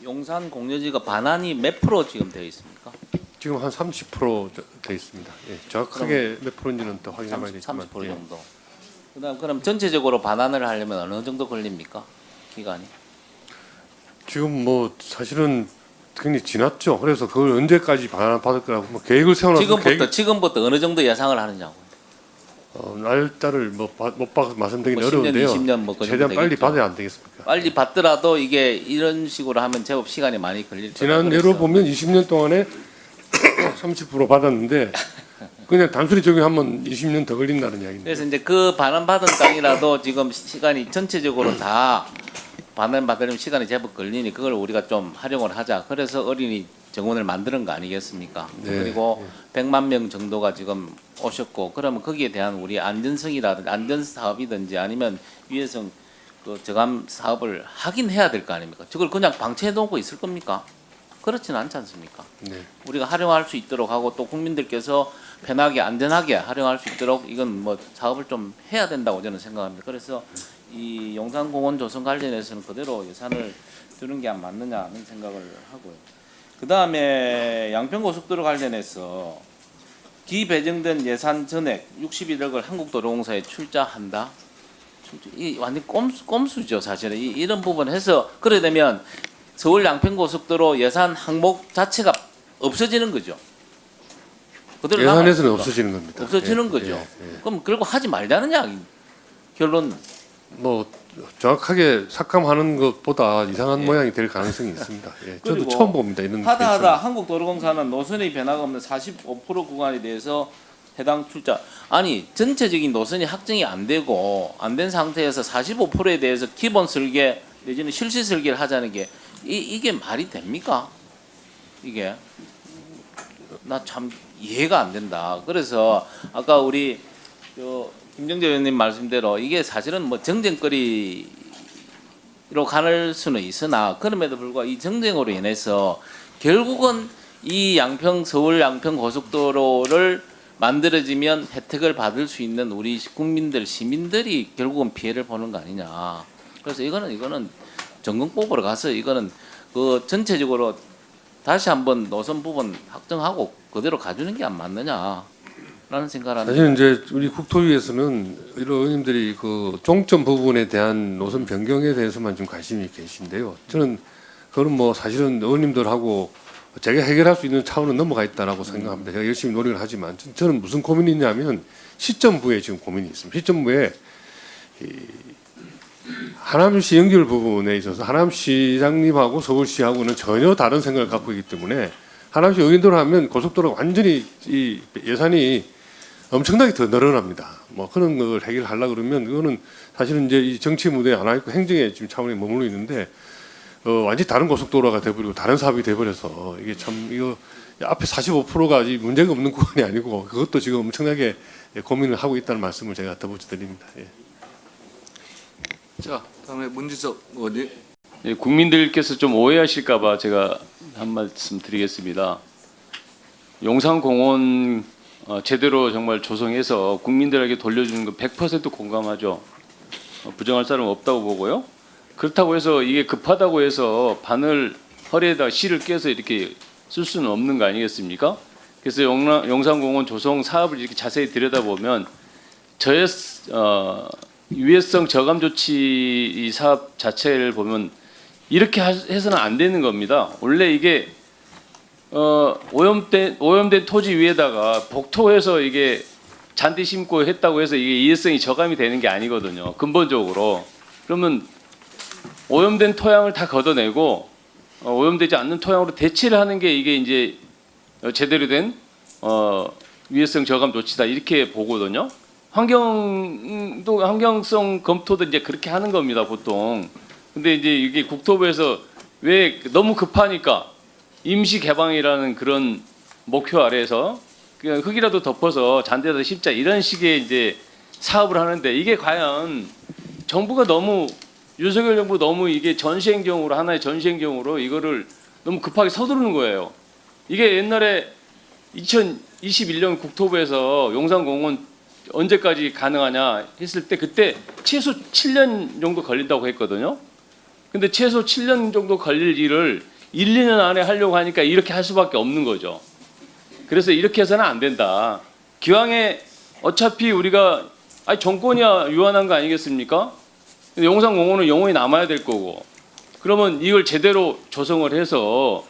용산 공여지가 반환이 몇 프로 지금 되어 있습니까? 지금 한 30%돼 있습니다. 예, 정확하게 몇 프로인지는 더 확인해봐야 되지만 30% 예. 정도. 그럼 전체적으로 반환을 하려면 어느 정도 걸립니까? 기간이? 지금 뭐 사실은 굉장히 지났죠. 그래서 그걸 언제까지 받을 거라고 뭐 계획을 세워놨고 지금부터 어느 정도 예상을 하느냐고. 날짜를 못 봐서 말씀드리긴 뭐 10년, 어려운데요. 20년 뭐그 정도 최대한 빨리 되겠죠. 받아야 안 되겠습니까? 빨리 받더라도 이게 이런 식으로 하면 제법 시간이 많이 걸릴 거다. 지난 그래서 예로 보면 20년 동안에 30% 받았는데 그냥 단순히 적용하면 20년 더 걸린다는 이야기입니다. 그래서 이제 그 반환 받은 땅이라도 지금 시간이 전체적으로 다 반환 받으려면 시간이 제법 걸리니 그걸 우리가 좀 활용을 하자. 그래서 어린이 정원을 만드는 거 아니겠습니까? 네. 그리고 100만 명 정도가 지금 오셨고 그러면 거기에 대한 우리 안전성이라든지 안전 사업이든지 아니면 위해성 그 저감 사업을 하긴 해야 될 거 아닙니까? 저걸 그냥 방치해 놓고 있을 겁니까? 그렇지는 않지 않습니까? 네. 우리가 활용할 수 있도록 하고 또 국민들께서 편하게 안전하게 활용할 수 있도록 이건 뭐 사업을 좀 해야 된다고 저는 생각합니다. 그래서 이 용산공원 조성 관련해서는 그대로 예산을 두는 게 안 맞느냐 하는 생각을 하고요. 그 다음에 양평고속도로 관련해서 기배정된 예산 전액 61억을 한국도로공사에 출자한다. 이 완전 꼼수죠 사실은. 이런 부분 해서 그래 되면 서울 양평고속도로 예산 항목 자체가 없어지는 거죠. 그대로 예산에서는 남아있습니다. 없어지는 겁니다. 없어지는 예, 거죠. 예, 예. 그럼 결국 하지 말자는 이야기. 결론. 뭐 정확하게 삭감하는 것보다 이상한 모양이 될 가능성이 있습니다. 예, 저도 그리고 처음 봅니다. 이런 하다 케이스는. 한국도로공사는 노선의 변화가 없는 45% 구간에 대해서 해당 출자. 아니 전체적인 노선이 확정이 안 되고 안 된 상태에서 45%에 대해서 기본 설계 내지는 실시 설계를 하자는 게 이게 말이 됩니까? 이게 나 참 이해가 안 된다. 그래서 아까 우리 김정재 의원님 말씀대로 이게 사실은 뭐 정쟁거리로 가는 수는 있으나 그럼에도 불구하고 이 정쟁으로 인해서 결국은 이 서울 양평 고속도로를 만들어지면 혜택을 받을 수 있는 우리 국민들 시민들이 결국은 피해를 보는 거 아니냐. 그래서 이거는 전공법으로 가서 이거는 그 전체적으로 다시 한번 노선 부분 확정하고 그대로 가주는 게 안 맞느냐라는 생각을 합니다. 사실 이제 우리 국토위에서는 이런 의원님들이 그 종점 부분에 대한 노선 변경에 대해서만 좀 관심이 계신데요. 저는 그건 뭐 사실은 의원님들하고 제가 해결할 수 있는 차원은 넘어가 있다라고 생각합니다. 제가 열심히 노력을 하지만 저는 무슨 고민이 있냐면 시점부에 지금 고민이 있습니다. 시점부에 하남시 연결 부분에 있어서 하남시장님하고 서울시하고는 전혀 다른 생각을 갖고 있기 때문에 하남시 의원대로 하면 고속도로가 완전히 이 예산이 엄청나게 더 늘어납니다. 뭐 그런 걸 해결하려고 그러면 그거는 사실은 이제 이 정치 무대에 안 와 있고 행정의 지금 차원에 머물러 있는데 완전히 다른 고속도로가 돼버리고 다른 사업이 돼버려서 이게 참 이거 앞에 45%가 문제가 없는 구간이 아니고 그것도 지금 엄청나게 고민을 하고 있다는 말씀을 제가 덧붙여드립니다. 예. 자, 다음에 문지석 의원님. 예, 국민들께서 좀 오해하실까봐 제가 한 말씀 드리겠습니다. 용산공원 제대로 정말 조성해서 국민들에게 돌려주는 거 100% 공감하죠. 부정할 사람 없다고 보고요. 그렇다고 해서 이게 급하다고 해서 바늘 허리에다 실을 껴서 이렇게 쓸 수는 없는 거 아니겠습니까? 그래서 용산공원 조성 사업을 이렇게 자세히 들여다보면 유해성 저감 조치 이 사업 자체를 보면 이렇게 해서는 안 되는 겁니다. 원래 이게 오염된 토지 위에다가 복토해서 이게 잔디 심고 했다고 해서 이게 이해성이 저감이 되는 게 아니거든요. 근본적으로. 그러면 오염된 토양을 다 걷어내고 오염되지 않는 토양으로 대체를 하는 게 이게 이제 제대로 된 유해성 저감 조치다 이렇게 보거든요. 환경성 검토도 이제 그렇게 하는 겁니다, 보통. 근데 이제 이게 국토부에서 왜 너무 급하니까 임시 개방이라는 그런 목표 아래에서 그냥 흙이라도 덮어서 잔디에다 심자 이런 식의 이제 사업을 하는데 이게 과연 정부가 너무 윤석열 정부 너무 이게 전시행정으로 하나의 전시행정으로 이거를 너무 급하게 서두르는 거예요. 이게 옛날에 2021년 국토부에서 용산공원 언제까지 가능하냐 했을 때 그때 최소 7년 정도 걸린다고 했거든요. 근데 최소 7년 정도 걸릴 일을 1, 2년 안에 하려고 하니까 이렇게 할 수밖에 없는 거죠. 그래서 이렇게 해서는 안 된다. 기왕에 어차피 우리가 정권이야 유한한 거 아니겠습니까? 용산공원은 영원히 남아야 될 거고, 그러면 이걸 제대로 조성을 해서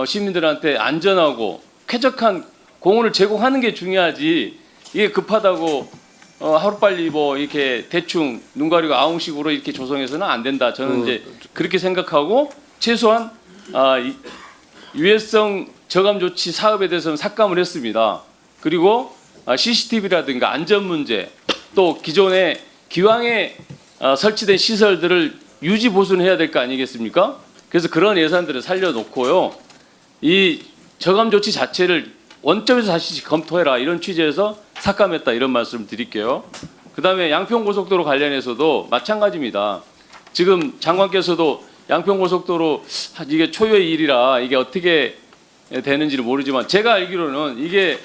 시민들한테 안전하고 쾌적한 공원을 제공하는 게 중요하지, 이게 급하다고 하루빨리 뭐 이렇게 대충 눈 가리고 아웅식으로 이렇게 조성해서는 안 된다. 저는 이제 그렇게 생각하고, 최소한 유해성 저감 조치 사업에 대해서는 삭감을 했습니다. 그리고 CCTV라든가 안전 문제, 또 기존에 기왕에 설치된 시설들을 유지 보수는 해야 될 거 아니겠습니까? 그래서 그런 예산들을 살려놓고요, 이 저감 조치 자체를 원점에서 다시 검토해라, 이런 취지에서 삭감했다, 이런 말씀 드릴게요. 그다음에 양평고속도로 관련해서도 마찬가지입니다. 지금 장관께서도 양평고속도로 이게 초유의 일이라 이게 어떻게 되는지를 모르지만, 제가 알기로는 이게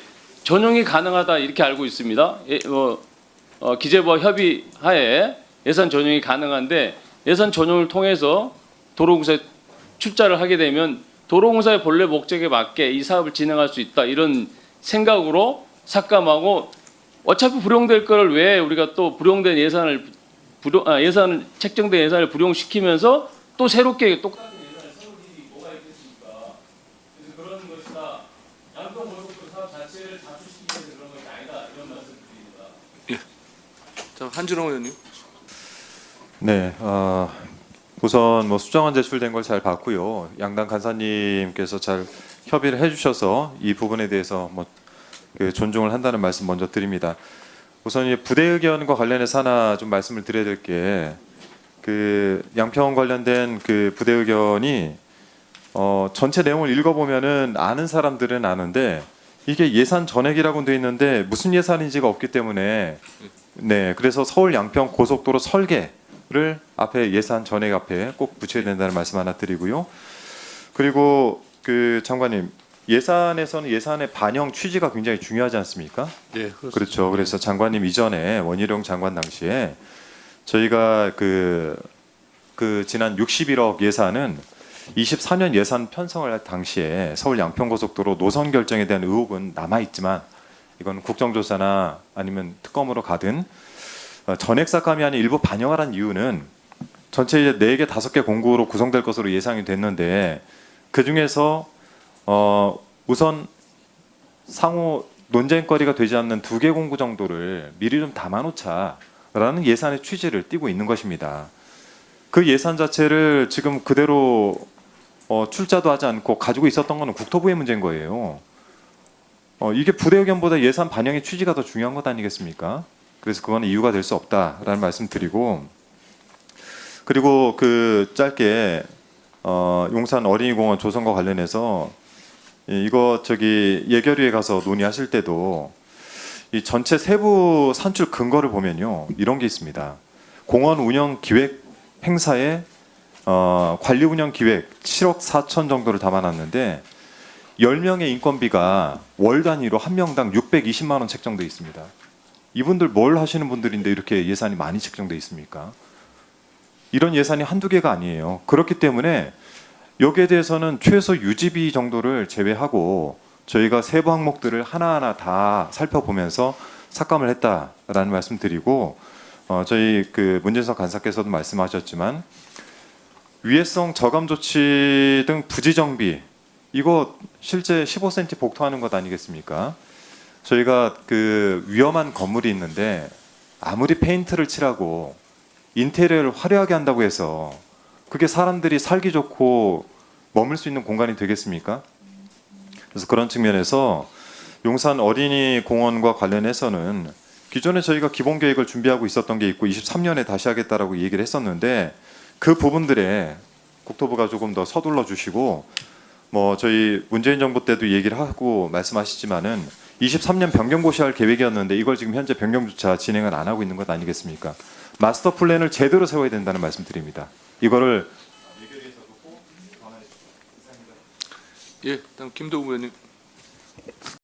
전용이 가능하다 이렇게 알고 있습니다. 기재부와 협의하에 예산 전용이 가능한데, 예산 전용을 통해서 도로공사에 출자를 하게 되면 도로공사의 본래 목적에 맞게 이 사업을 진행할 수 있다, 이런 생각으로 삭감하고, 어차피 불용될 거를 왜 우리가 또 불용된 예산을 책정된 예산을 불용시키면서 또 새롭게 똑같은 예산을 세울 일이 뭐가 있겠습니까? 그래서 그런 것이다. 양평고속도로 사업 자체를 자주시키기 위해서 그런 것이 아니다, 이런 말씀드립니다. 자, 한준호 의원님. 네, 우선 뭐 수정안 제출된 걸 잘 봤고요. 양당 간사님께서 잘 협의를 해주셔서 이 부분에 대해서 그 존중을 한다는 말씀 먼저 드립니다. 우선 이 부대 의견과 관련해서 하나 좀 말씀을 드려야 될 게, 그 양평 관련된 그 부대 의견이 전체 내용을 읽어보면은 아는 사람들은 아는데, 이게 예산 전액이라고 돼 있는데 무슨 예산인지가 없기 때문에, 네, 그래서 서울 양평 고속도로 설계를 앞에 예산 전액 앞에 꼭 붙여야 된다는 말씀 하나 드리고요. 그리고 그 장관님, 예산에서는 예산의 반영 취지가 굉장히 중요하지 않습니까? 네, 그렇습니다. 그렇죠. 그래서 장관님 이전에 원희룡 장관 당시에 저희가 그 지난 61억 예산은 24년 예산 편성을 할 당시에 서울 양평고속도로 노선 결정에 대한 의혹은 남아 있지만, 이건 국정조사나 아니면 특검으로 가든 전액 삭감이 아닌 일부 반영하라는 이유는 전체 이제 4개, 5개 공구로 구성될 것으로 예상이 됐는데, 그 중에서 우선 상호 논쟁거리가 되지 않는 2개 공구 정도를 미리 좀 담아놓자라는 예산의 취지를 띠고 있는 것입니다. 그 예산 자체를 지금 그대로 출자도 하지 않고 가지고 있었던 것은 국토부의 문제인 거예요. 이게 부대 의견보다 예산 반영의 취지가 더 중요한 것 아니겠습니까? 그래서 그거는 이유가 될 수 없다라는 말씀 드리고, 그리고 그 짧게 용산 어린이공원 조성과 관련해서 이거 예결위에 가서 논의하실 때도 이 전체 세부 산출 근거를 보면요, 이런 게 있습니다. 공원 운영 기획 행사에 관리 운영 기획 7억 4천 정도를 담아놨는데, 10명의 인건비가 월 단위로 한 명당 620만 원 책정돼 있습니다. 이분들 뭘 하시는 분들인데 이렇게 예산이 많이 책정돼 있습니까? 이런 예산이 한두 개가 아니에요. 그렇기 때문에 여기에 대해서는 최소 유지비 정도를 제외하고 저희가 세부 항목들을 하나하나 다 살펴보면서 삭감을 했다라는 말씀 드리고, 저희 그 문진석 간사께서도 말씀하셨지만 위해성 저감 조치 등 부지 정비, 이거 실제 15cm 복토하는 것 아니겠습니까? 저희가 그 위험한 건물이 있는데 아무리 페인트를 칠하고 인테리어를 화려하게 한다고 해서 그게 사람들이 살기 좋고 머물 수 있는 공간이 되겠습니까? 그래서 그런 측면에서 용산 어린이 공원과 관련해서는 기존에 저희가 기본 계획을 준비하고 있었던 게 있고 23년에 다시 하겠다라고 얘기를 했었는데, 그 부분들에 국토부가 조금 더 서둘러 주시고, 뭐 저희 문재인 정부 때도 얘기를 하고 말씀하시지만은 23년 변경 고시할 계획이었는데 이걸 지금 현재 변경조차 진행을 안 하고 있는 것 아니겠습니까? 마스터 플랜을 제대로 세워야 된다는 말씀드립니다. 이거를 예, 다음 김도우 의원님.